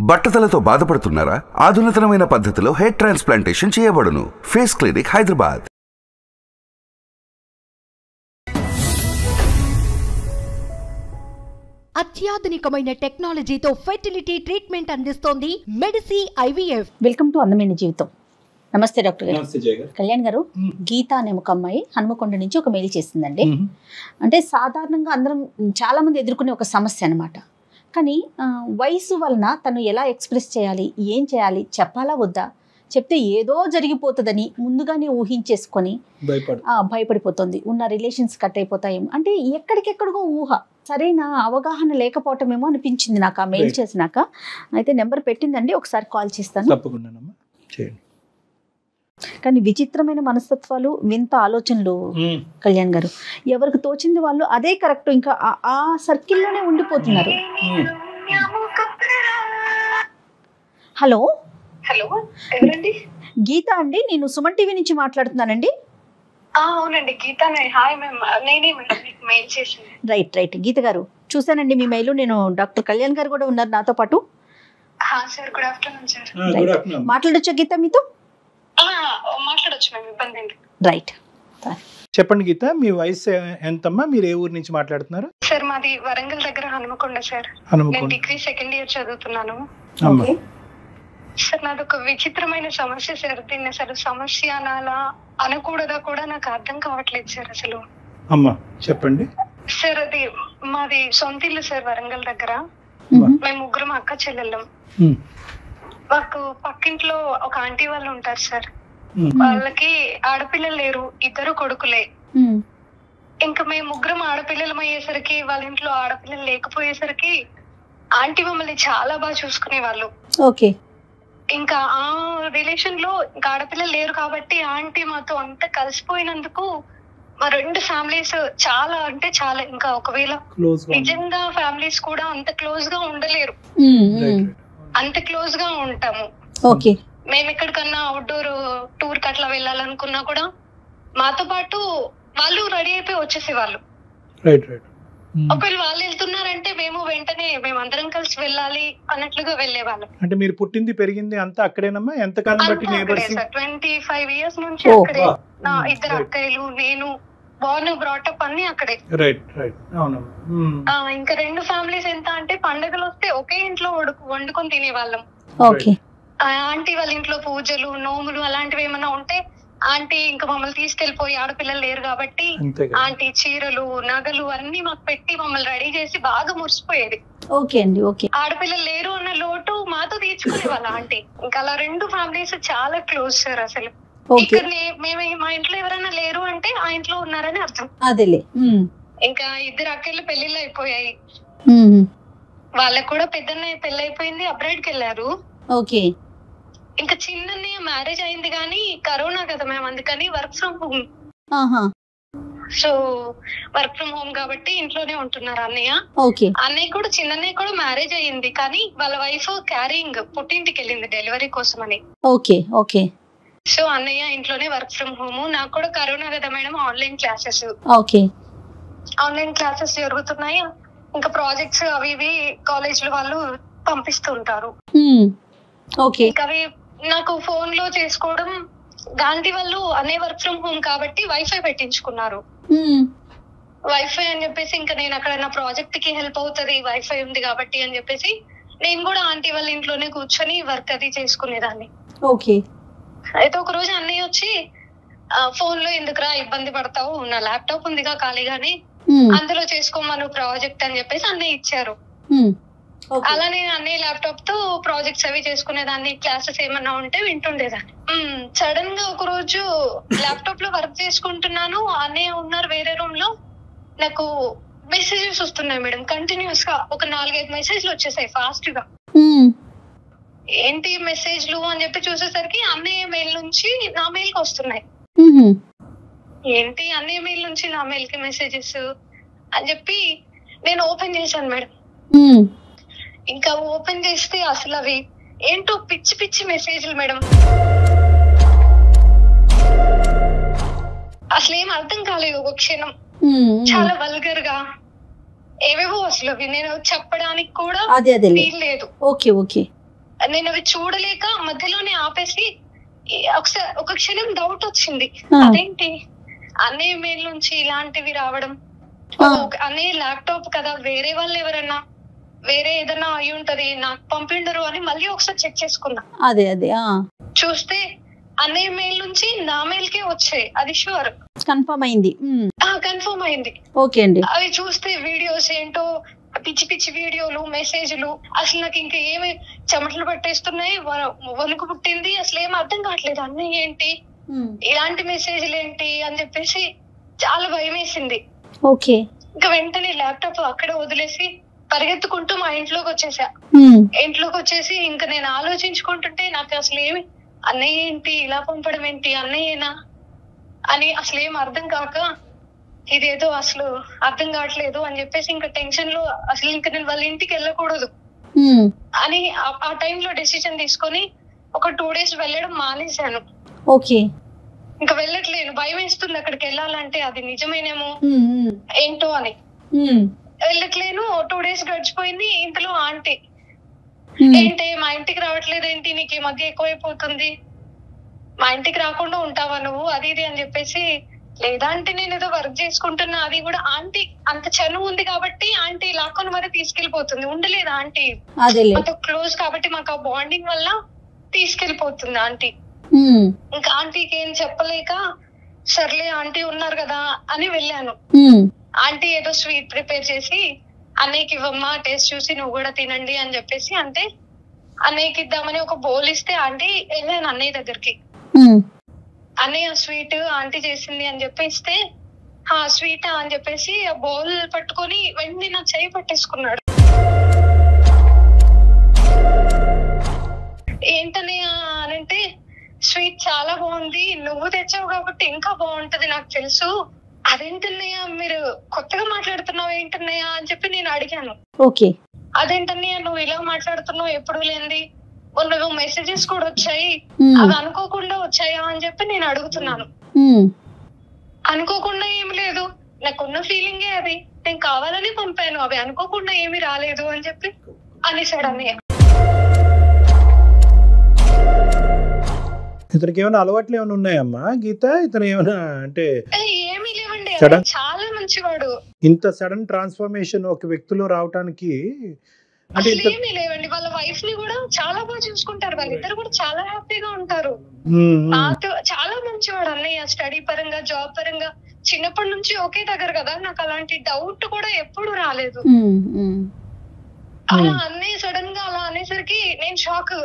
బట్టతలతో బాధపడుతున్నారా? ఆధునితనమైన పద్ధతిలో హెయిర్ ట్రాన్స్ప్లాంటేషన్ చేయబడును. Face clinic, Hyderabad. అత్యాధునికమైన టెక్నాలజీతో ఫెర్టిలిటీ ట్రీట్మెంట్ అందిస్తోంది మెడిసి ఐవీఎఫ్. వెల్కమ్ టు అందమైన జీవితం. నమస్తే డాక్టర్ గారు. నమస్తే జయ గారు. కళ్యాణ్ గారు, గీత అనే ఒక అమ్మాయి హనుమకొండ నుంచి ఒక మెయిల్ చేసిందండి. అంటే సాధారణంగా అందరం చాలా మంది ఎదుర్కొనే ఒక సమస్య అనమాట. కానీ వయసు వలన తను ఎలా ఎక్స్ప్రెస్ చేయాలి, ఏం చేయాలి, చెప్పాలా వద్దా, చెప్తే ఏదో జరిగిపోతుందని ముందుగానే ఊహించేసుకొని భయపడిపోతుంది. ఉన్న రిలేషన్స్ కట్ అయిపోతాయేమో, అంటే ఎక్కడికెక్కడికో ఊహ, సరైన అవగాహన లేకపోవటమేమో అనిపించింది నాకు ఆ మెయిల్ చేసినాక. అయితే నెంబర్ పెట్టిందండి, ఒకసారి కాల్ చేస్తాను. తప్పకుండానమ్మా, చేయండి. కానీ విచిత్రమైన మనస్తత్వాలు, వింత ఆలోచనలు కళ్యాణ్ గారు. ఎవరికి తోచింది వాళ్ళు అదే కరెక్ట్, ఇంకా ఆ సర్కిల్లోనే ఉండిపోతున్నారు. హలో హలో, ఎవరండి? గీత అండి, నేను సుమన్ టీవీ నుంచి మాట్లాడుతున్నానండి. అవునండి, గీతానే. హాయ్ మ్యామ్, నేనే మీకు మెయిల్ చేసింది. రైట్ గీత గారు, చూసానండి మీ మెయిల్. నేను డాక్టర్ కళ్యాణ్ గారు కూడా ఉన్నారు నాతో పాటు. Sir, good afternoon sir. మాట్లాడొచ్చా గీత మీతో? మాట్లాడొచ్చు మ్యామ్, ఇబ్బంది ఏంటి. రైట్, చెప్పండి గీత, మీ వయసు ఎంతమ్మా? మీరు ఏ ఊరు నుంచి మాట్లాడుతున్నారు? సార్, మాది వరంగల్ దగ్గర హనుమకొండ సార్. నేను డిగ్రీ సెకండ్ ఇయర్ చదువుతున్నాను సార్. నాది ఒక విచిత్రమైన సమస్య సార్. దీన్ని అసలు సమస్య అనాలా అనకూడదా కూడా నాకు అర్థం కావట్లేదు సార్ అసలు. అమ్మా చెప్పండి సార్. అది మాది సొంత ఇల్లు సార్, వరంగల్ దగ్గర. మేము ముగ్గురం అక్క చెల్లెళ్ళం. మాకు పక్కింట్లో ఒక ఆంటీ వాళ్ళు ఉంటారు సార్. వాళ్ళకి ఆడపిల్లలు లేరు, ఇద్దరు కొడుకులే. ఇంకా మేము ముగ్గురం ఆడపిల్లలం అయ్యేసరికి, వాళ్ళ ఇంట్లో ఆడపిల్లలు లేకపోయేసరికి ఆంటీ మమ్మల్ని చాలా బాగా చూసుకునే వాళ్ళు. ఓకే. ఇంకా ఆ రిలేషన్ లో ఇంకా ఆడపిల్లలు లేరు కాబట్టి ఆంటీ మాతో అంతా కలిసిపోయినందుకు మా రెండు ఫ్యామిలీస్ చాలా అంటే చాలా, ఇంకా ఒకవేళ నిజంగా ఫ్యామిలీస్ కూడా అంత క్లోజ్ గా ఉండలేరు, అంత క్లోజ్ గా ఉంటాము. మేము ఎక్కడికన్నా అవుట్డోర్ టూర్ కి అట్లా వెళ్ళాలనుకున్నా కూడా మాతో పాటు వాళ్ళు రెడీ అయిపోయి వచ్చేసేవాళ్ళు. ఒకవేళ వాళ్ళు వెళ్తున్నారంటే మేము వెంటనే మేమందరం కలిసి వెళ్ళాలి అన్నట్లుగా వెళ్ళేవాళ్ళం. అంటే మీరు పుట్టింది పెరిగింది అంతా అక్కడేనమ్మా? ఎంతకాలం బట్టి నేబర్స్? 25 years నుంచి అక్కడే. నా ఇద్దరు అక్కయ్యలు, నేను బోర్న్ బ్రాటప్ అన్ని అక్కడే. ఇంకా రెండు ఫ్యామిలీస్ ఎంత అంటే పండుగలు వస్తే ఒకే ఇంట్లో వండుకొని తినేవాళ్ళం. ఆంటీ వాళ్ళ ఇంట్లో పూజలు, నోములు అలాంటివి ఏమైనా ఉంటే ఆంటీ ఇంకా మమ్మల్ని తీసుకెళ్లిపోయి, ఆడపిల్లలు లేరు కాబట్టి ఆంటీ చీరలు, నగలు అన్ని మాకు పెట్టి మమ్మల్ని రెడీ చేసి బాగా మురిసిపోయేది. ఆడపిల్లలు లేరు అన్న లోటు మాతో తీర్చుకునే వాళ్ళ ఆంటీ. ఇంకా అలా రెండు ఫ్యామిలీస్ చాలా క్లోజ్ సార్ అసలు. ఇక్కడ మేము మా ఇంట్లో ఎవరైనా లేరు అంటే ఆ ఇంట్లో ఉన్నారని అర్థం. ఇంకా ఇద్దరు అక్కలు పెళ్లిళ్ళు అయిపోయాయి. వాళ్ళకు కూడా పెద్దన్నయ్య పెళ్లి అయిపోయింది, అబ్రాడ్ కి వెళ్ళారు. ఇంకా చిన్నన్నయ్య మ్యారేజ్ అయింది కానీ కరోనా కదా మేము, అందుకని work from home. So work from home కాబట్టి ఇంట్లోనే ఉంటున్నారు అన్నయ్య. అన్నయ్య కూడా, చిన్నన్నయ్య కూడా మ్యారేజ్ అయ్యింది కానీ వాళ్ళ వైఫ్ క్యారింగ్ పుట్టింటికి వెళ్ళింది డెలివరీ కోసం అని. సో అన్నయ్య ఇంట్లోనే వర్క్ ఫ్రమ్ హోమ్. నాకు కూడా కరోనా కదా మేడం, ఆన్లైన్ క్లాసెస్ జరుగుతున్నాయి. ఇంకా ప్రాజెక్ట్స్ అవి ఇవి కాలేజ్ లో వాళ్ళు పంపిస్తుంటారు. అవి నాకు ఫోన్ లో చేసుకోవడం, గాంధీ వాళ్ళు అనే వర్క్ ఫ్రమ్ హోమ్ కాబట్టి వైఫై పెట్టించుకున్నారు. వైఫై అని చెప్పేసి ఇంకా నేను అక్కడ నా ప్రాజెక్ట్ కి హెల్ప్ అవుతుంది వైఫై ఉంది కాబట్టి అని చెప్పేసి నేను కూడా ఆంటీ వాళ్ళ ఇంట్లోనే కూర్చొని వర్క్ అది చేసుకునేదాన్ని. అయితే ఒక రోజు అన్నయ్య వచ్చి, ఫోన్ లో ఎందుకురా ఇబ్బంది పడతావు, నా ల్యాప్టాప్ ఉందిగా ఖాళీగానే, అందులో చేసుకోమను ప్రాజెక్ట్ అని చెప్పేసి అన్నయ్య ఇచ్చారు. అలా నేను అన్నయ్య ల్యాప్టాప్ తో ప్రాజెక్ట్స్ అవి చేసుకునేదాన్ని, క్లాసెస్ ఏమన్నా ఉంటే వింటుండేదాన్ని. సడన్ గా ఒక రోజు ల్యాప్టాప్ లో వర్క్ చేసుకుంటున్నాను, అన్నయ్య ఉన్నారు వేరే రూమ్ లో. నాకు మెసేజెస్ వస్తున్నాయి మేడం, కంటిన్యూస్ గా ఒక 4-5 మెసేజ్లు వచ్చేసాయి ఫాస్ట్ గా. ఏంటి మెసేజ్లు అని చెప్పి చూసేసరికి అన్నయ్య మెయిల్ నుంచి నా మెయిల్ కి వస్తున్నాయి. ఏంటి అన్నయ్య మెయిల్ నుంచి నా మెయిల్ కి మెసేజెస్ అని చెప్పి నేను ఓపెన్ చేశాను మేడం. ఇంకా ఓపెన్ చేస్తే అసలు అవి ఏంటో పిచ్చి పిచ్చి మెసేజ్లు మేడం. అసలు ఏం అర్థం కాలేదు ఒక క్షణం. చాలా వల్గర్ గా ఏవేవో అసలు అవి నేను చెప్పడానికి కూడా వీల్లేదు. ఓకే ఓకే నేను అవి చూడలేక మధ్యలోనే ఆపేసి ఒకసారి ఒక క్షణం డౌట్ వచ్చింది, అదేంటి అన్నయ్య మెయిల్ నుంచి ఇలాంటివి రావడం, అన్నయ్య ల్యాప్టాప్ కదా, వేరే వాళ్ళు ఎవరన్నా వేరే ఏదన్నా అయి ఉంటది, నాకు పంపిండరు అని మళ్ళీ ఒకసారి చెక్ చేసుకున్నా. అదే చూస్తే అన్నయ్య మెయిల్ నుంచి నా మెయిల్ కే వచ్చాయి, అది షూర్ కన్ఫర్మ్ అయింది. కన్ఫర్మ్ అయింది. ఓకే అండి. అవి చూస్తే వీడియోస్ ఏంటో పిచ్చి పిచ్చి వీడియోలు, మెసేజ్లు, అసలు నాకు ఇంకా ఏమి చెమటలు పట్టేస్తున్నాయి, వణుకు పుట్టింది, అసలు ఏం అర్థం కావట్లేదు. అన్నయ్య ఏంటి ఇలాంటి మెసేజ్లు ఏంటి అని చెప్పేసి చాలా భయం వేసింది. ఓకే. ఇంకా వెంటనే ల్యాప్టాప్ అక్కడే వదిలేసి పరిగెత్తుకుంటూ మా ఇంట్లోకి వచ్చేసా. ఇంట్లోకి వచ్చేసి ఇంకా నేను ఆలోచించుకుంటుంటే నాకు అసలు ఏమి అన్నయ్య ఏంటి ఇలా పంపడం ఏంటి, అన్నయ్యేనా అని అసలు ఏం అర్థం కాక ఇదేదో అసలు అర్థం కావట్లేదు అని చెప్పేసి ఇంకా టెన్షన్ లో అసలు ఇంకా నేను వాళ్ళ ఇంటికి వెళ్ళకూడదు అని ఆ టైంలో డెసిషన్ తీసుకొని ఒక 2 days వెళ్ళడం మానేశాను. ఓకే. ఇంకా వెళ్ళట్లేను, భయం వేస్తుంది అక్కడికి వెళ్ళాలంటే, అది నిజమేనేమో ఏంటో అని వెళ్ళట్లేను. 2 days గడిచిపోయింది. ఇంతలో ఆంటీ ఏంటి మా ఇంటికి రావట్లేదు ఏంటి, నీకు ఈ మధ్య ఎక్కువైపోతుంది, మా ఇంటికి రాకుండా ఉంటావా నువ్వు, అది ఇది అని చెప్పేసి. లేదా అంటే నేను ఏదో వర్క్ చేసుకుంటున్నా, అది కూడా ఆంటీ అంత చనువు ఉంది కాబట్టి ఆంటీ లాక్కొని మరి తీసుకెళ్లిపోతుంది. ఉండలేదు ఆంటీ, మాతో క్లోజ్ కాబట్టి మాకు ఆ బాండింగ్ వల్ల తీసుకెళ్లిపోతుంది ఆంటీ. ఇంకా ఆంటీకి ఏం చెప్పలేక సర్లే ఆంటీ ఉన్నారు కదా అని వెళ్ళాను. ఆంటీ ఏదో స్వీట్ ప్రిపేర్ చేసి అన్నయ్యకి ఇవ్వమ్మా, టేస్ట్ చూసి నువ్వు కూడా తినండి అని చెప్పేసి అంటే అన్నయ్యకి ఇద్దామని ఒక బౌల్ ఇస్తే ఆంటీ వెళ్ళాను అన్నయ్య దగ్గరికి. అన్నయ్య స్వీట్ ఆంటీ చేసింది అని చెప్పేస్తే స్వీట్ అని చెప్పేసి ఆ బౌల్ పట్టుకొని వెంటనే నా చెయ్యి పట్టేసుకున్నాడు. ఏంటన్నయ్య అనంటే స్వీట్ చాలా బాగుంది, నువ్వు తెచ్చావు కాబట్టి ఇంకా బాగుంటది నాకు తెలుసు, అదేంటన్నయ్య మీరు కొత్తగా మాట్లాడుతున్నావు ఏంటన్నయ్య అని చెప్పి నేను అడిగాను. ఓకే. అదేంటన్నయ్య నువ్వు ఇలా మాట్లాడుతున్నావు, ఎప్పుడు లేనిది, నువ్వు మెసేజెస్ కూడా వచ్చాయి, అవి అనుకోకుండా వచ్చాయా అని చెప్పి నేను అడుగుతున్నాను. అనుకోకుండా ఏమి లేదు, నాకున్న ఫీలింగే అది, నేను కావాలని పంపాను, అవి అనుకోకుండా ఏమి రాలేదు అని చెప్పి అనేసాడు అన్నయ్య. ఇతనికి ఏమైనా అలవాట్లు ఏమైనా ఉన్నాయమ్మా గీత? ఇతను ఏమైనా అంటే ఏమీ లేవండి, చాలా మంచివాడు. ఇంత సడన్ ట్రాన్స్ఫర్మేషన్ ఒక వ్యక్తిలో రావడానికి అంటే ఏమీ లేవండి. వాళ్ళ వైఫ్ ని కూడా చాలా బాగా చూసుకుంటారు, వాళ్ళిద్దరు కూడా చాలా హ్యాపీగా ఉంటారు. చాలా మంచివాడు అన్నయ్య, స్టడీ పరంగా జాబ్ పరంగా చిన్నప్పటి నుంచి ఒకే దగ్గర కదా, నాకు అలాంటి డౌట్ కూడా ఎప్పుడు రాలేదు. అలా అన్నయ్య సడన్ గా అలా అనేసరికి నేను షాక్.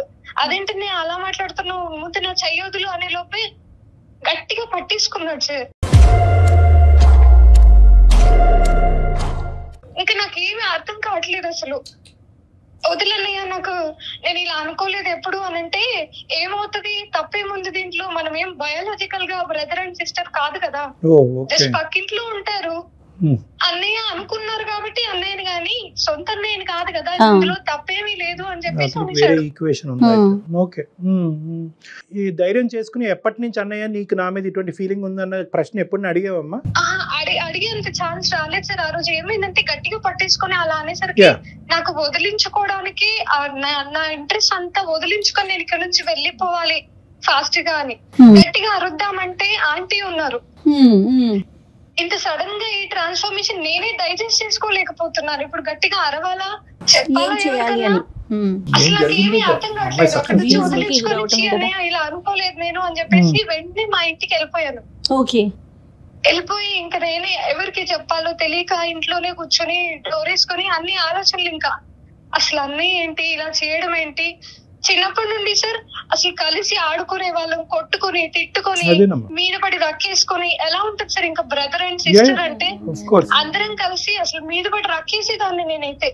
అదేంటి నేను అలా మాట్లాడుతున్నావు, ముందు నా చెయ్యొదులు అనే లోపే గట్టిగా పట్టేసుకున్నాడు సార్. ఇంకా నాకేమీ అర్థం కావట్లేదు అసలు. వదిలన్నయ్య, నాకు నేను ఇలా అనుకోలేదు ఎప్పుడు అనంటే ఏమవుతుంది, తప్పేముంది దీంట్లో, మనం ఏం బయాలజికల్ గా బ్రదర్ అండ్ సిస్టర్ కాదు కదా, జస్ట్ పక్కింట్లో ఉంటారు. అన్నయ్య అనుకున్నారు కాబట్టి అన్నయ్యని గాని సొంత అన్నయ్యని కాదు కదా, ఇందులో తప్పేమీ లేదు అని చెప్పేసి ఈ ధైర్యం చేసుకుని ఎప్పటి నుంచి అన్నయ్య నీకు నా మీద ఇటువంటి ఫీలింగ్ ఉందన్న ప్రశ్న ఎప్పుడు అడిగావమ్మా? అడిగేంత ఛాన్స్ రాలేదు సార్. ఆ రోజు ఏమైందంటే గట్టిగా పట్టేసుకొని అలా అనేసరికి నాకు వదిలించుకోవడానికి నా ఇంట్రెస్ట్ అంతా వదిలించుకొని నేను ఇక్కడ నుంచి వెళ్ళిపోవాలి ఫాస్ట్ గా అని గట్టిగా అరుద్దామంటే ఆంటీ ఉన్నారు. ఇంత సడన్ గా ఈ ట్రాన్స్ఫర్మేషన్ నేనే డైజెస్ట్ చేసుకోలేకపోతున్నాను. ఇప్పుడు గట్టిగా అరవాలా చెప్పాలా అసలు నాకు ఏమీ అర్థం కావట్లేదు. అక్కడ నుంచి వదిలించుకొని ఇలా అనుకోలేదు నేను అని చెప్పేసి వెంటనే మా ఇంటికి వెళ్ళిపోయాను. వెళ్ళిపోయి ఇంకా నేనే ఎవరికి చెప్పాలో తెలియక ఇంట్లోనే కూర్చొని డోర్ వేసుకొని అన్ని ఆలోచనలు, ఇంకా అసలు అన్నీ ఏంటి, ఇలా చేయడం ఏంటి. చిన్నప్పటి నుండి సార్ అసలు కలిసి ఆడుకునే వాళ్ళం, కొట్టుకుని తిట్టుకొని మీద పడి రక్కేసుకొని ఎలా ఉంటుంది సార్, ఇంకా బ్రదర్ అండ్ సిస్టర్ అంటే అందరం కలిసి అసలు మీద పడి రక్కేసేదాన్ని నేనైతే.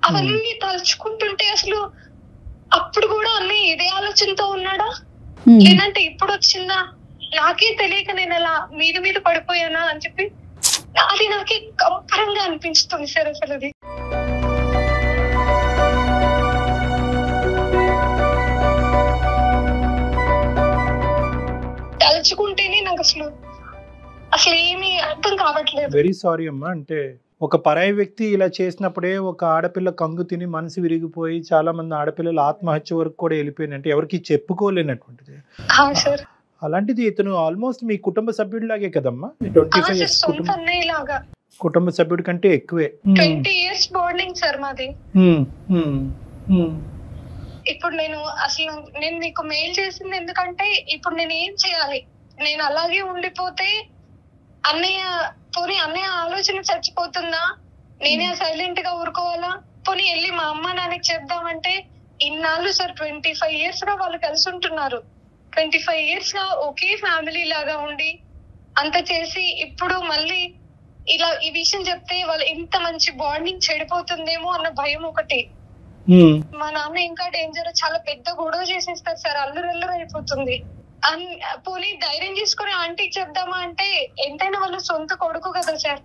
అవన్నీ తలుచుకుంటుంటే అసలు అప్పుడు కూడా అన్నీ ఇదే ఆలోచనతో ఉన్నాడా లేదంటే ఇప్పుడు వచ్చిందా నాకే తెలియక నేను అలా మీద పడిపోయానా అని చెప్పి అది నాకే కంపరంగా అనిపిస్తుంది సార్. అసలు అది తలుచుకుంటేనే నాకు అసలు ఏమీ అర్థం కావట్లేదు. వెరీ సారీ అమ్మా. అంటే ఒక పరాయి వ్యక్తి ఇలా చేసినప్పుడే ఒక ఆడపిల్ల కంగు తిని మనసు విరిగిపోయి చాలా మంది ఆడపిల్లలు ఆత్మహత్య వరకు కూడా వెళ్ళిపోయిన, అంటే ఎవరికి చెప్పుకోలేనటువంటిది. అలాంటిది ఇతను ఆల్మోస్ట్ మీ కుటుంబ సభ్యుడిలాగే కదమ్మా. 25 years కుటుంబ సభ్యుడి కంటే ఎక్కువే. 20 years బాండింగ్ సార్ మాది. ఇప్పుడు నేను నీకు మెయిల్ చేసింది ఎందుకంటే ఇప్పుడు నేను ఏం చేయాలి, నేను అలాగే ఉండిపోతే అన్నయ్య ఆలోచన చచ్చిపోతుందా, నేనే సైలెంట్ గా ఊరుకోవాలా, పోనీ వెళ్ళి మా అమ్మ నాన్నకి చెప్దామంటే ఇన్నాళ్ళు సార్ 25 years గా వాళ్ళు కలిసి ఉంటున్నారు. 25 years గా ఒకే ఫ్యామిలీ లాగా ఉండి అంత చేసి ఇప్పుడు మళ్ళీ ఇలా ఈ విషయం చెప్తే వాళ్ళు ఇంత మంచి బాండింగ్ చెడిపోతుందేమో అన్న భయం ఒకటి. మా నాన్న ఇంకా డేంజర్, చాలా పెద్ద గొడవ చేసేస్తారు సార్, అల్లురల్లురు అయిపోతుంది. పోనీ ధైర్యం చేసుకుని ఆంటీకి చెప్దామా అంటే ఎంతైనా వాళ్ళ సొంత కొడుకు కదా సార్.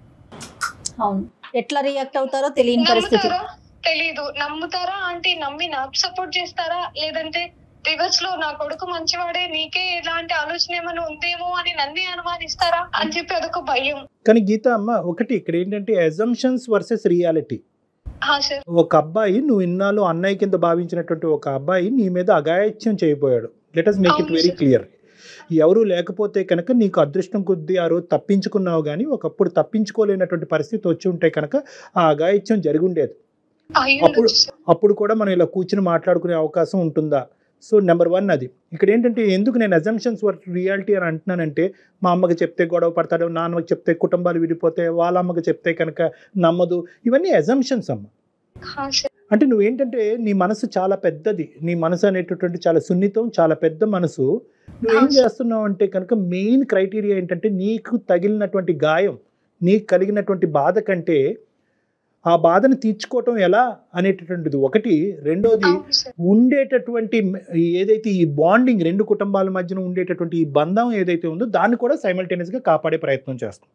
అవును, ఎట్లా రియాక్ట్ అవుతారో తెలియని పరిస్థితి. తెలీదు, నమ్ముతారా ఆంటీ, నమ్మి నాకు సపోర్ట్ చేస్తారా, లేదంటే రివర్స్ లో నా కొడుకు మంచివాడే నీకే ఇలాంటి ఆలోచన ఏమైనా ఉందేమో అని నన్నే అనుమానిస్తారా అని చెప్పి అదొక భయం. కానీ గీత అమ్మ ఒకటి ఇక్కడ ఏంటంటే అజంప్షన్స్ వర్సెస్ రియాలిటీ. ఒక అబ్బాయి, నువ్వు ఇన్నాళ్ళు అన్నయ్య కింద భావించినటువంటి ఒక అబ్బాయి నీ మీద అఘాయిత్యం చేయబోయాడు. Let us make it very clear. ఎవరు లేకపోతే కనుక నీకు అదృష్టం కొద్దీ ఆ రోజు తప్పించుకున్నావు, కానీ ఒకప్పుడు తప్పించుకోలేనటువంటి పరిస్థితి వచ్చి ఉంటే కనుక ఆ అఘాయిత్యం జరిగి ఉండేది. అప్పుడు కూడా మనం ఇలా కూర్చుని మాట్లాడుకునే అవకాశం ఉంటుందా? సో నెంబర్ 1 అది. ఇక్కడ ఏంటంటే ఎందుకు నేను అజంప్షన్స్ వర్సెస్ రియాలిటీ అని అంటున్నానంటే, మా అమ్మకి చెప్తే గొడవ పడతాడు, నాన్నకి చెప్తే కుటుంబాలు విడిపోతే, వాళ్ళ అమ్మకి చెప్తే కనుక నమ్మదు, ఇవన్నీ అజంప్షన్స్ అమ్మ. అంటే నువ్వేంటంటే నీ మనసు చాలా పెద్దది, నీ మనసు అనేటటువంటి చాలా సున్నితం, చాలా పెద్ద మనసు. నువ్వేం చేస్తున్నావు అంటే కనుక మెయిన్ క్రైటీరియా ఏంటంటే నీకు తగిలినటువంటి గాయం, నీకు కలిగినటువంటి బాధ కంటే ఆ బాధను తీర్చుకోవటం ఎలా అనేటటువంటిది ఒకటి. రెండోది ఉండేటటువంటి ఏదైతే ఈ బాండింగ్, రెండు కుటుంబాల మధ్యన ఉండేటటువంటి ఈ బంధం ఏదైతే ఉందో దాన్ని కూడా సైమల్టేనియస్గా కాపాడే ప్రయత్నం చేస్తాం.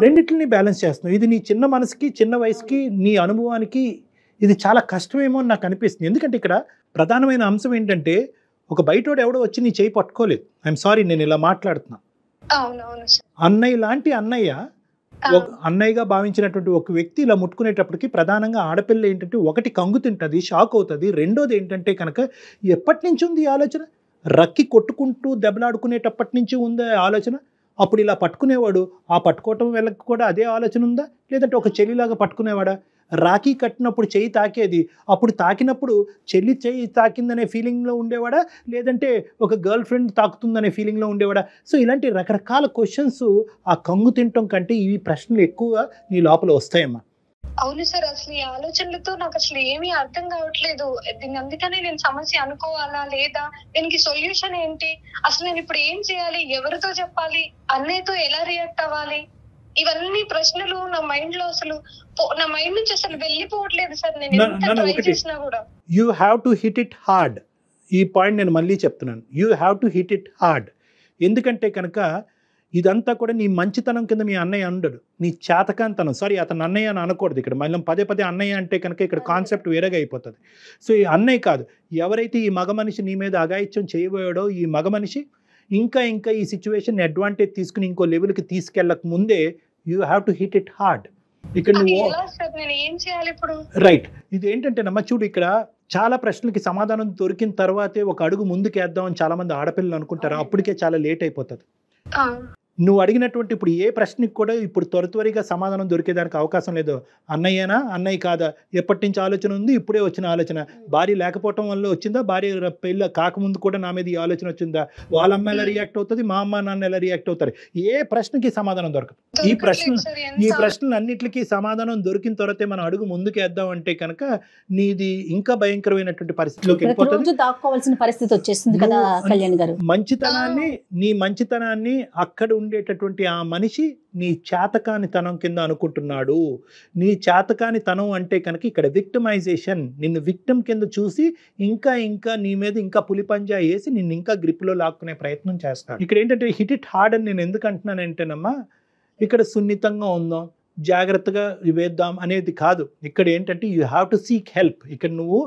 రెండిటిని బ్యాలెన్స్ చేస్తున్నాం. ఇది నీ చిన్న మనసుకి, చిన్న వయసుకి, నీ అనుభవానికి ఇది చాలా కష్టమేమో అని నాకు అనిపిస్తుంది. ఎందుకంటే ఇక్కడ ప్రధానమైన అంశం ఏంటంటే ఒక బయటోడు ఎవడో వచ్చి నీ చేయి పట్టుకోలేదు. ఐఎమ్ సారీ, నేను ఇలా మాట్లాడుతున్నా. అన్నయ్య లాంటి అన్నయ్యగా భావించినటువంటి ఒక వ్యక్తి ఇలా ముట్టుకునేటప్పటికి ప్రధానంగా ఆడపిల్ల ఏంటంటే ఒకటి కంగు తింటుంది, షాక్ అవుతుంది. రెండోది ఏంటంటే కనుక ఎప్పటి నుంచి ఉంది ఈ ఆలోచన, రక్కి కొట్టుకుంటూ దెబ్బలాడుకునేటప్పటి నుంచి ఉందా ఆలోచన. అప్పుడు ఇలా పట్టుకునేవాడు, ఆ పట్టుకోవటం వెళ్ళకి కూడా అదే ఆలోచన ఉందా, లేదంటే ఒక చెల్లిలాగా పట్టుకునేవాడా? రాఖీ కట్టినప్పుడు చెయ్యి తాకేది, అప్పుడు తాకినప్పుడు చెల్లి చెయ్యి తాకిందనే ఫీలింగ్లో ఉండేవాడా, లేదంటే ఒక గర్ల్ ఫ్రెండ్ తాకుతుందనే ఫీలింగ్లో ఉండేవాడా? సో ఇలాంటి రకరకాల క్వశ్చన్స్ ఆ కంగు తినటం కంటే ఈ ప్రశ్నలు ఎక్కువగా నీ లోపల వస్తాయమ్మా. అవును సార్, అసలు ఈ ఆలోచనలతో నాకు అసలు ఏమీ అర్థం కావట్లేదు. దీన్ని అందుకనే నేను సమస్య అనుకోవాలా లేదా, దీనికి సొల్యూషన్ ఏంటి, అసలు నేను ఇప్పుడు ఏం చేయాలి, ఎవరితో చెప్పాలి, అన్నయ్యతో ఎలా రియాక్ట్ అవ్వాలి, ఇవన్నీ ప్రశ్నలు నా మైండ్ లో అసలు నా మైండ్ నుంచి అసలు వెళ్ళిపోవట్లేదు సార్. నేను ఎంత ట్రై చేసినా కూడా. You have to hit it hard. ఈ పాయింట్ నేను మళ్ళీ చెప్తున్నాను, you have to hit it hard. ఎందుకంటే కనుక ఇదంతా కూడా నీ మంచితనం కింద మీ అన్నయ్య ఉండడు, నీ చేతకాంతనం. సారీ, అతను అన్నయ్య అని అనకూడదు ఇక్కడ. మళ్ళీ పదే అన్నయ్య అంటే కనుక ఇక్కడ కాన్సెప్ట్ వేరేగా అయిపోతుంది. సో ఈ అన్నయ్య కాదు, ఎవరైతే ఈ మగ మనిషి నీ మీద అఘాయిత్యం చేయబోయాడో ఈ మగ మనిషి ఇంకా ఈ సిచ్యువేషన్ అడ్వాంటేజ్ తీసుకుని ఇంకో లెవెల్కి తీసుకెళ్ళక ముందే you have to hit it hard. ఇక్కడ రైట్. ఇది ఏంటంటే నమ్మ చూడు, ఇక్కడ చాలా ప్రశ్నలకి సమాధానం దొరికిన తర్వాతే ఒక అడుగు ముందుకేద్దామని చాలా మంది ఆడపిల్లలు అనుకుంటారు, అప్పటికే చాలా లేట్ అయిపోతుంది. నువ్వు అడిగినటువంటి ఇప్పుడు ఏ ప్రశ్నకి కూడా ఇప్పుడు త్వరిగా సమాధానం దొరికేదానికి అవకాశం లేదు. అన్నయ్యనా, అన్నయ్య కాదా, ఎప్పటి నుంచి ఆలోచన ఉంది, ఇప్పుడే వచ్చిన ఆలోచన, భార్య లేకపోవటం వల్ల వచ్చిందా, భార్య పెళ్ళి కాకముందు కూడా నా మీద ఈ ఆలోచన వచ్చిందా, వాళ్ళ అమ్మ ఎలా రియాక్ట్ అవుతుంది, మా అమ్మ నాన్న ఎలా రియాక్ట్ అవుతారు, ఏ ప్రశ్నకి సమాధానం దొరకదు. ఈ ప్రశ్నలు అన్నిటికీ సమాధానం దొరికిన తర్వాతే మనం అడుగు ముందుకేద్దాం అంటే కనుక నీది ఇంకా భయంకరమైనటువంటి పరిస్థితిలోకి వెళ్ళిపోతుంది, దాక్కోవాల్సిన పరిస్థితి వచ్చేస్తుంది కదా కళ్యాణ్ గారు. నీ మంచితనాన్ని అక్కడ ఉండేటటువంటి ఆ మనిషి నీ చేతకానితనం కింద అనుకుంటున్నాడు. నీ చేతకానితనం అంటే కనుక ఇక్కడ విక్టిమైజేషన్, నిన్ను విక్టిమ్ కింద చూసి ఇంకా నీ మీద ఇంకా పులిపంజా వేసి నిన్ను ఇంకా గ్రిప్లో లాక్కునే ప్రయత్నం చేస్తాడు. ఇక్కడ ఏంటంటే హిట్ ఇట్ హార్డ్ అని నేను ఎందుకు అంటున్నానంటేనమ్మా, ఇక్కడ సున్నితంగా ఉందాం, జాగ్రత్తగా వేద్దాం అనేది కాదు. ఇక్కడ ఏంటంటే you have to seek help. ఇక్కడ నువ్వు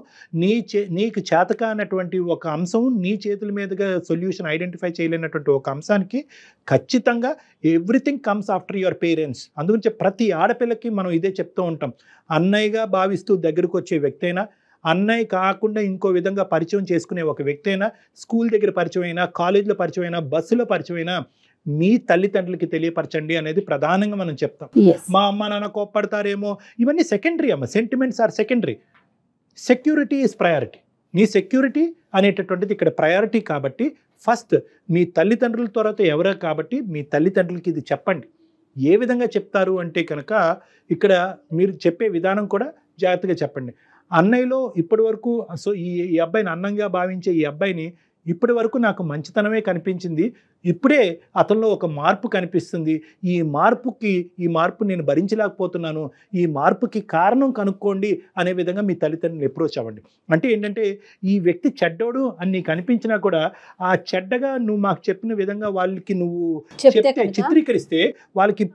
నీకు చేతకానటువంటి ఒక అంశం, నీ చేతుల మీదుగా సొల్యూషన్ ఐడెంటిఫై చేయలేనటువంటి ఒక అంశానికి ఖచ్చితంగా everything comes after your parents. అందుగురించి ప్రతి ఆడపిల్లకి మనం ఇదే చెప్తూ ఉంటాం. అన్నయ్యగా భావిస్తూ దగ్గరకు వచ్చే వ్యక్తి అయినా, అన్నయ్య కాకుండా ఇంకో విధంగా పరిచయం చేసుకునే ఒక వ్యక్తి అయినా, స్కూల్ దగ్గర పరిచయం అయినా, కాలేజీలో పరిచయం అయినా, బస్సులో పరిచయం అయినా, మీ తల్లిదండ్రులకి తెలియపరచండి అనేది ప్రధానంగా మనం చెప్తాం. మా అమ్మ నాన్న కోప్పడతారేమో, ఇవన్నీ సెకండరీ అమ్మ. Sentiments are secondary. Security is priority. నీ సెక్యూరిటీ అనేటటువంటిది ఇక్కడ ప్రయారిటీ. కాబట్టి ఫస్ట్ మీ తల్లిదండ్రుల తర్వాత ఎవరో కాబట్టి మీ తల్లిదండ్రులకి ఇది చెప్పండి. ఏ విధంగా చెప్తారు అంటే కనుక ఇక్కడ మీరు చెప్పే విధానం కూడా జాగ్రత్తగా చెప్పండి. అన్నయ్యలో ఇప్పటి వరకు ఈ అబ్బాయిని అన్నంగా భావించే ఈ అబ్బాయిని ఇప్పటి వరకు నాకు మంచితనమే కనిపించింది, ఇప్పుడే అతనిలో ఒక మార్పు కనిపిస్తుంది, ఈ మార్పు నేను భరించలేకపోతున్నాను, ఈ మార్పుకి కారణం కనుక్కోండి అనే విధంగా మీ తల్లిదండ్రులు అప్రోచ్ అవ్వండి. అంటే ఏంటంటే ఈ వ్యక్తి చెడ్డోడు అని నీకు అనిపించినా కూడా ఆ చెడ్డగా నువ్వు మాకు చెప్పిన విధంగా వాళ్ళకి నువ్వు చెప్తే చిత్రీకరిస్తే వాళ్ళకి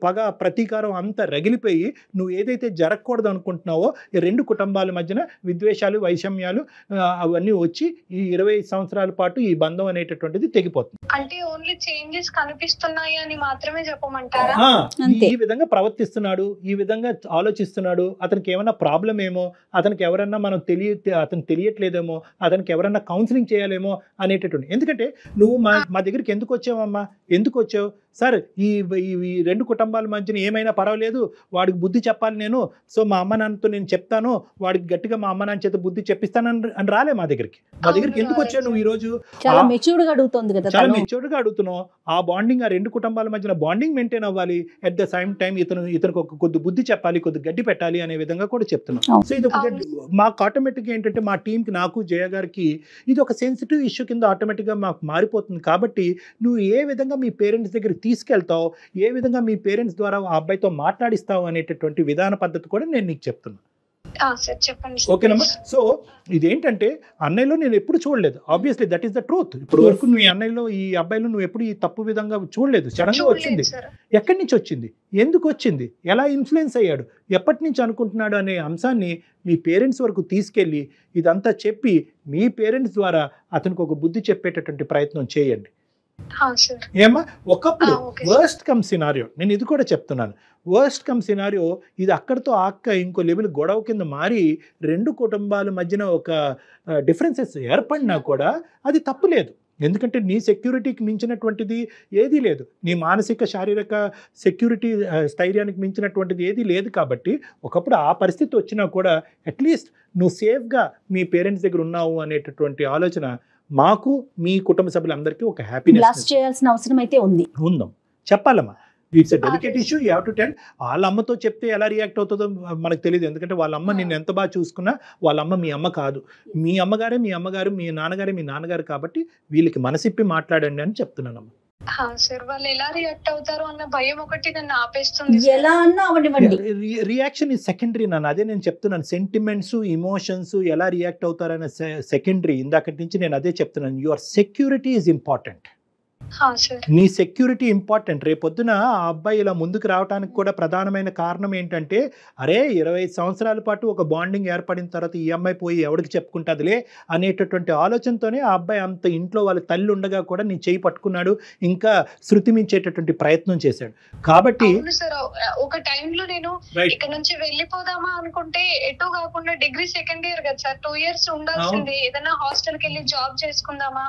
పగ ప్రతీకారం అంతా రగిలిపోయి నువ్వు ఏదైతే జరగకూడదు అనుకుంటున్నావో ఈ రెండు కుటుంబాల మధ్యన విద్వేషాలు, వైషమ్యాలు అవన్నీ వచ్చి ఈ 25 సంవత్సరాల పాటు ఈ బంధం అనేటటువంటిది తెగిపోతుంది. అంటే ఓన్లీ చేంజెస్ కనిపిస్తున్నాయి అని మాత్రమే చెప్పమంటారా? ఈ విధంగా ప్రవర్తిస్తున్నాడు, ఈ విధంగా ఆలోచిస్తున్నాడు, అతనికి ఏమైనా ప్రాబ్లం ఏమో, అతనికి ఎవరన్నా అతను తెలియట్లేదేమో, అతనికి ఎవరన్నా కౌన్సిలింగ్ చేయాలేమో అనేటటువంటి. ఎందుకంటే నువ్వు మా దగ్గరికి ఎందుకు వచ్చావమ్మా, ఎందుకు వచ్చావు సార్, ఈ రెండు కుటుంబాల మధ్యన ఏమైనా పర్వాలేదు, వాడికి బుద్ధి చెప్పాలి నేను, సో మా అమ్మ నాన్నతో నేను చెప్తాను, వాడికి గట్టిగా మా అమ్మ నాన్న చేత బుద్ధి చెప్పిస్తానని అని రాలే మా దగ్గరికి ఎందుకు వచ్చావు నువ్వు? ఈ రోజు చాలా మెచ్యూర్డ్గా అడుగుతుంది కదా, చాలా మెచ్యూర్డ్గా అడుగుతున్నావు. ఆ బాండింగ్, ఆ రెండు కుటుంబాల మధ్యన బాండింగ్ మెయింటైన్ అవ్వాలి. అట్ ద సేమ్ టైం ఇతనికి ఒక కొద్ది బుద్ధి చెప్పాలి, కొద్ది గడ్డి పెట్టాలి అనే విధంగా కూడా చెప్తున్నాం. సో ఇది ఒక మాకు ఆటోమేటిక్గా ఏంటంటే మా టీంకి, నాకు జయ గారికి ఇది ఒక సెన్సిటివ్ ఇష్యూ కింద ఆటోమేటిక్గా మాకు మారిపోతుంది. కాబట్టి నువ్వు ఏ విధంగా మీ పేరెంట్స్ దగ్గరికి తీసుకెళ్తావు, ఏ విధంగా మీ పేరెంట్స్ ద్వారా ఆ అబ్బాయితో మాట్లాడిస్తావు అనేటటువంటి విధాన పద్ధతి కూడా నేను నీకు చెప్తున్నా. ఓకేనమ్మా? సో ఇదేంటంటే అన్నయ్యలో నేను ఎప్పుడు చూడలేదు. Obviously that is the truth. ఇప్పుడు వరకు నువ్వు ఈ అన్నయ్యలో, ఈ అబ్బాయిలో నువ్వు ఎప్పుడు ఈ తప్పు విధంగా చూడలేదు. సడన్గా వచ్చింది. ఎక్కడి నుంచి వచ్చింది, ఎందుకు వచ్చింది, ఎలా ఇన్ఫ్లుయెన్స్ అయ్యాడు, ఎప్పటి నుంచి అనుకుంటున్నాడు అనే అంశాన్ని మీ పేరెంట్స్ వరకు తీసుకెళ్ళి ఇదంతా చెప్పి మీ పేరెంట్స్ ద్వారా అతనికి ఒక బుద్ధి చెప్పేటటువంటి ప్రయత్నం చేయండి. ఏమా? ఒకప్పుడు వర్స్ట్ కమ్ సినారియో, నేను ఇది కూడా చెప్తున్నాను, వర్స్ట్ కమ్ సినారియో ఇది అక్కడితో ఇంకో లెవెల్ గొడవ కింద మారి రెండు కుటుంబాల మధ్యన ఒక డిఫరెన్సెస్ ఏర్పడినా కూడా అది తప్పు లేదు. ఎందుకంటే నీ సెక్యూరిటీకి మించినటువంటిది ఏదీ లేదు, నీ మానసిక శారీరక సెక్యూరిటీ స్థైర్యానికి మించినటువంటిది ఏదీ లేదు. కాబట్టి ఒకప్పుడు ఆ పరిస్థితి వచ్చినా కూడా అట్లీస్ట్ నువ్వు సేఫ్గా మీ పేరెంట్స్ దగ్గర ఉన్నావు అనేటటువంటి ఆలోచన మాకు, మీ కుటుంబ సభ్యులందరికీ ఒక హ్యాపీనెస్ చేయాల్సిన అవసరం అయితే ఉందాం. చెప్పాలమ్మా. It's a delicate issue, you have to tell. వాళ్ళ అమ్మతో చెప్తే ఎలా రియాక్ట్ అవుతుందో మనకు తెలియదు. ఎందుకంటే వాళ్ళ అమ్మ నిన్ను ఎంత బాగా చూసుకున్నా వాళ్ళ అమ్మ మీ అమ్మ కాదు. మీ అమ్మగారే మీ అమ్మగారు, మీ నాన్నగారే మీ నాన్నగారు. కాబట్టి వీళ్ళకి మనసిప్పి మాట్లాడండి అని చెప్తున్నానమ్మా. సార్ వాళ్ళు ఎలా రియాక్ట్ అవుతారు అన్న భయం ఒకటి నన్ను ఆపేస్తుంది. ఎలా అన్నా రియాక్షన్ ఈజ్ సెకండరీ నాన్న. అదే నేను చెప్తున్నాను, సెంటిమెంట్స్, ఇమోషన్స్ ఎలా రియాక్ట్ అవుతారనే సెకండరీ. ఇందాకటి నుంచి నేను అదే చెప్తున్నాను. Your security is important. నీ సెక్యూరిటీ ఇంపార్టెంట్. రేపొద్దున ఆ అబ్బాయి ఇలా ముందుకు రావడానికి కూడా ప్రధానమైన కారణం ఏంటంటే, అరే 25 సంవత్సరాల పాటు ఒక బాండింగ్ ఏర్పడిన తర్వాత ఈ అమ్మాయి పోయి ఎవరికి చెప్పుకుంటుందిలే అనేటటువంటి ఆలోచనతోనే ఆ అబ్బాయి అంత ఇంట్లో వాళ్ళ తల్లి ఉండగా కూడా నీ చేయి పట్టుకున్నాడు, ఇంకా శృతి మించేటటువంటి ప్రయత్నం చేశాడు. కాబట్టి ఒక టైంలో నేను ఇక్కడ నుంచి వెళ్ళిపోదామా అనుకుంటే ఎటో కాకుండా డిగ్రీ సెకండ్ ఇయర్ కదా సార్, 2 years ఉండాల్సింది, ఏదైనా హాస్టల్కి వెళ్ళి జాబ్ చేసుకుందామా,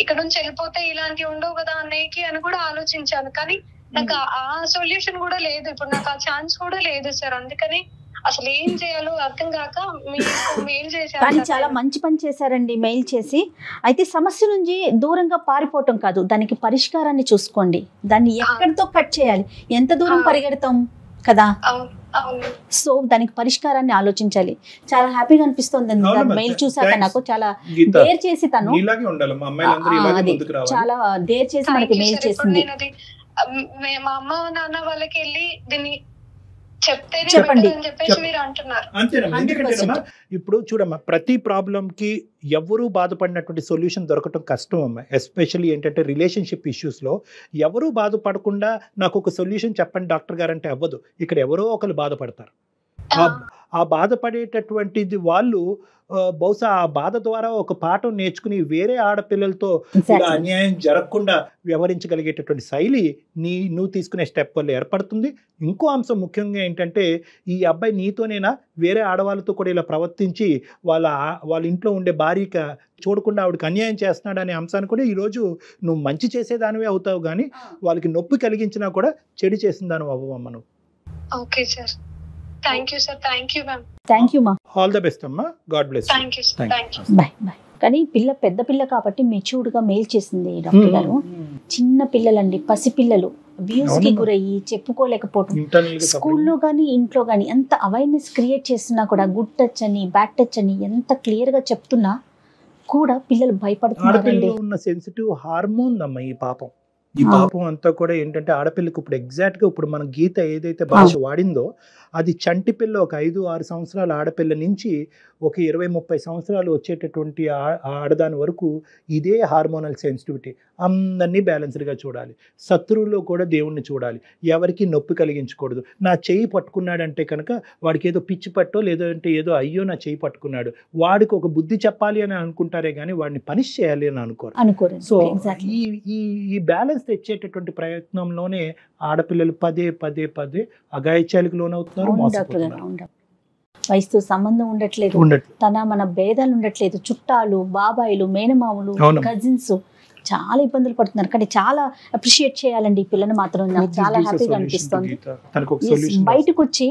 ఇక్కడ నుంచి వెళ్ళిపోతే ఇలాంటివి ఉండవు కదా అన్నయ్యకి అని కూడా ఆలోచించాను. కానీ నాకు ఆ సొల్యూషన్ కూడా లేదు, ఇప్పుడు నాకు ఆ ఛాన్స్ కూడా లేదు సార్. అందుకని అసలు ఏం చేయాలో అర్థం కాక మెయిల్ చేశాను. చాలా మంచి పని చేశారండి మెయిల్ చేసి. అయితే సమస్య నుంచి దూరంగా పారిపోవటం కాదు, దానికి పరిష్కారాన్ని చూసుకోండి. దాన్ని ఎక్కడితో కట్ చేయాలి, ఎంత దూరం పరిగెడతాం కదా, సో దానికి పరిష్కారాన్ని ఆలోచించాలి. చాలా హ్యాపీగా అనిపిస్తుంది మెయిల్ చూసాక. నాకు చాలా డేర్ చేసి తను చాలా డేర్ చేసి మనకి మెయిల్ చేసింది. మా అమ్మ నాన్న వాళ్ళకి వెళ్ళి దీన్ని చెప్తేనే చెప్పండి. better అని చెప్పేసి మీరు అంటున్నారు. అంతేనమ్మా. 100%. ఎందుకంటే ఇప్పుడు చూడమ్మా, ప్రతి ప్రాబ్లంకి ఎవరు బాధపడినటువంటి సొల్యూషన్ దొరకటం కష్టం అమ్మా. ఎస్పెషల్లీ ఏంటంటే రిలేషన్షిప్ ఇష్యూస్లో ఎవరు బాధపడకుండా నాకు ఒక సొల్యూషన్ చెప్పండి డాక్టర్ గారు అంటే అవ్వదు. ఇక్కడ ఎవరో ఒకరు బాధపడతారు. ఆ బాధపడేటటువంటిది వాళ్ళు బహుశా ఆ బాధ ద్వారా ఒక పాఠం నేర్చుకుని వేరే ఆడపిల్లలతో ఇలా అన్యాయం జరగకుండా వ్యవహరించగలిగేటటువంటి శైలి నువ్వు తీసుకునే స్టెప్ వల్ల ఏర్పడుతుంది. ఇంకో అంశం ముఖ్యంగా ఏంటంటే, ఈ అబ్బాయి నీతోనేనా వేరే ఆడవాళ్ళతో కూడా ఇలా ప్రవర్తించి వాళ్ళ ఇంట్లో ఉండే భార్యకి చూడకుండా ఆవిడకి అన్యాయం చేస్తున్నాడు అనే అంశాన్ని కూడా ఈరోజు నువ్వు మంచి చేసేదానివే అవుతావు, కానీ వాళ్ళకి నొప్పి కలిగించినా కూడా చెడు చేసిన దాని అవ్వమ్మ నువ్వు. Okay sir, thank you sir, thank you ma'am, thank you మా. ఆల్ ద బెస్ట్ అమ్మా. God bless. Thank you sir, thank you. Bye bye. కానీ పెద్ద పిల్ల కాబట్టి మెచ్యూర్డ్ గా మెయిల్ చేసింది డాక్టర్ గారు. చిన్న పిల్లలండి, పసిపిల్లలు అబ్యూస్ కి గురయ్యి చెప్పుకోలేకపోవడం. స్కూల్లో కానీ ఇంట్లో కానీ ఎంత అవేర్నెస్ క్రియేట్ చేస్తున్నా కూడా గుడ్ టచ్ అని బ్యాడ్ టచ్ అని ఎంత క్లియర్ గా చెప్తున్నా కూడా పిల్లలు భయపడుతున్నారండి. ఉన్న సెన్సిటివ్ హార్మోన్ అమ్మ ఈ పాపం. ఈ పాపం అంతా కూడా ఏంటంటే ఆడపిల్లకి ఇప్పుడు ఎగ్జాక్ట్ గా ఇప్పుడు మన గీత ఏదైతే భాష వాడిందో అది చంటి పిల్ల ఒక 5-6 సంవత్సరాల ఆడపిల్ల నుంచి ఒక 20-30 సంవత్సరాలు వచ్చేటటువంటి ఆడదాని వరకు ఇదే హార్మోనల్ సెన్సిటివిటీ. అందరినీ బ్యాలెన్స్డ్గా చూడాలి. శత్రువులో కూడా దేవుణ్ణి చూడాలి. ఎవరికి నొప్పి కలిగించకూడదు. నా చెయ్యి పట్టుకున్నాడంటే కనుక వాడికి ఏదో పిచ్చి పట్టో లేదంటే ఏదో అయ్యో నా చెయ్యి పట్టుకున్నాడు వాడికి ఒక బుద్ధి చెప్పాలి అని అనుకుంటారే కానీ వాడిని పనిష్ చేయాలి అని అనుకోరు. సో ఈ బ్యాలెన్స్ తెచ్చేటటువంటి ప్రయత్నంలోనే ఆడపిల్లలు పదే అఘాయిత్యాలకు లోనవుతున్నారు. వయసుతో సంబంధం ఉండట్లేదు, మన భేదాలు ఉండట్లేదు. చుట్టాలు, బాబాయిలు, మేనమామలు, కజిన్స్ చాలా ఇబ్బందులు పడుతున్నారు. కానీ చాలా అప్రిషియేట్ చేయాలండి ఈ పిల్లని మాత్రం. నాకు చాలా హ్యాపీగా అనిపిస్తుంది. బయటకు వచ్చి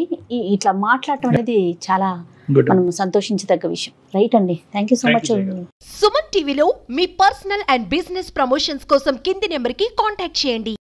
ఇట్లా మాట్లాడటం అనేది చాలా మనం సంతోషించదగ్గ విషయం. రైట్ అండి, thank you so much. Suman టీవీలో మీ పర్సనల్ అండ్ బిజినెస్ ప్రమోషన్స్ కోసం కింది నెంబర్కి కాంటాక్ట్ చేయండి.